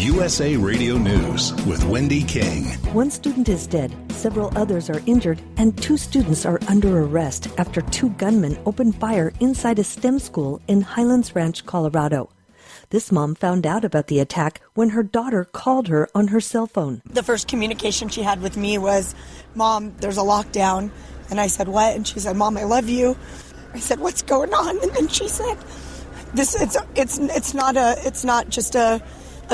USA Radio News with Wendy King. One student is dead, several others are injured, and 2 students are under arrest after 2 gunmen opened fire inside a STEM school in Highlands Ranch, Colorado. This mom found out about the attack when her daughter called her on her cell phone. The first communication she had with me was, "Mom, there's a lockdown." And I said, "What?" And she said, "Mom, I love you." I said, "What's going on?" And then she said, it's not just a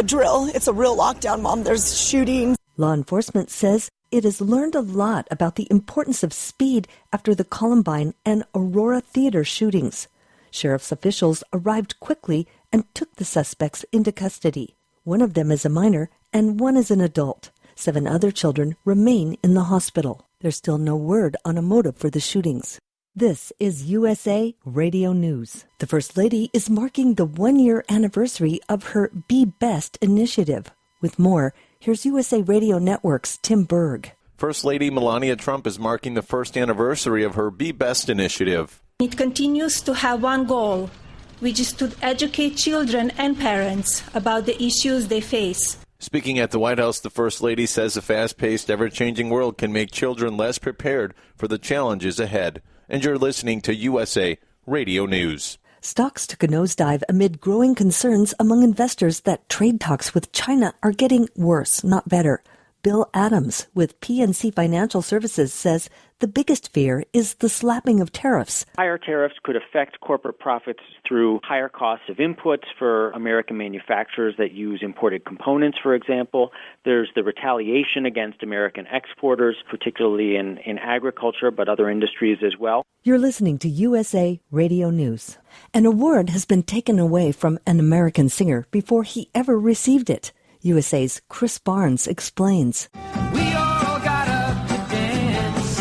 drill. It's a real lockdown, Mom. There's shootings." Law enforcement says it has learned a lot about the importance of speed after the Columbine and Aurora Theater shootings. Sheriff's officials arrived quickly and took the suspects into custody. One of them is a minor and one is an adult. 7 other children remain in the hospital. There's still no word on a motive for the shootings. This is USA Radio News. The First Lady is marking the 1-year anniversary of her Be Best initiative. With more, here's USA Radio Network's Tim Berg. First Lady Melania Trump is marking the first anniversary of her Be Best initiative. It continues to have one goal, which is to educate children and parents about the issues they face. Speaking at the White House, the First Lady says the fast-paced, ever-changing world can make children less prepared for the challenges ahead. And you're listening to USA Radio News. Stocks took a nosedive amid growing concerns among investors that trade talks with China are getting worse, not better. Bill Adams with PNC Financial Services says the biggest fear is the slapping of tariffs. Higher tariffs could affect corporate profits through higher costs of inputs for American manufacturers that use imported components, for example. There's the retaliation against American exporters, particularly in agriculture, but other industries as well. You're listening to USA Radio News. An award has been taken away from an American singer before he ever received it. USA's Chris Barnes explains. We all got up to dance,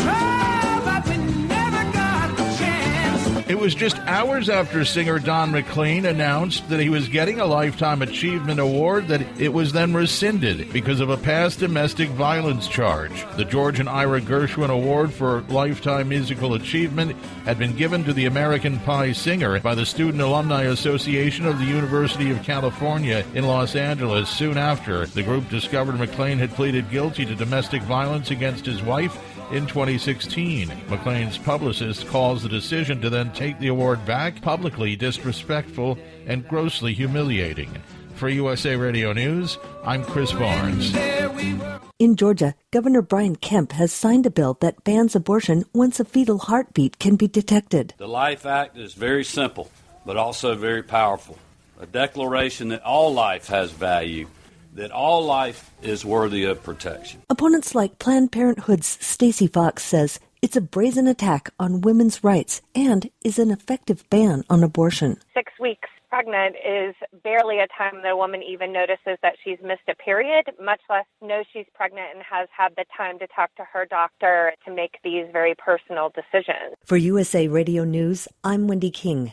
but we never got the chance. It was just hours after singer Don McLean announced that he was getting a Lifetime Achievement Award that it was then rescinded because of a past domestic violence charge. The George and Ira Gershwin Award for Lifetime Musical Achievement had been given to the American Pie singer by the Student Alumni Association of the University of California in Los Angeles soon after the group discovered McLean had pleaded guilty to domestic violence against his wife in 2016. McLean's publicist calls the decision to then take the award back publicly disrespectful and grossly humiliating. For USA Radio News, I'm Chris Barnes. In Georgia, Governor Brian Kemp has signed a bill that bans abortion once a fetal heartbeat can be detected. The Life Act is very simple, but also very powerful. A declaration that all life has value, that all life is worthy of protection. Opponents like Planned Parenthood's Stacey Fox says it's a brazen attack on women's rights and is an effective ban on abortion. 6 weeks pregnant is barely a time that a woman even notices that she's missed a period, much less knows she's pregnant and has had the time to talk to her doctor to make these very personal decisions. For USA Radio News, I'm Wendy King.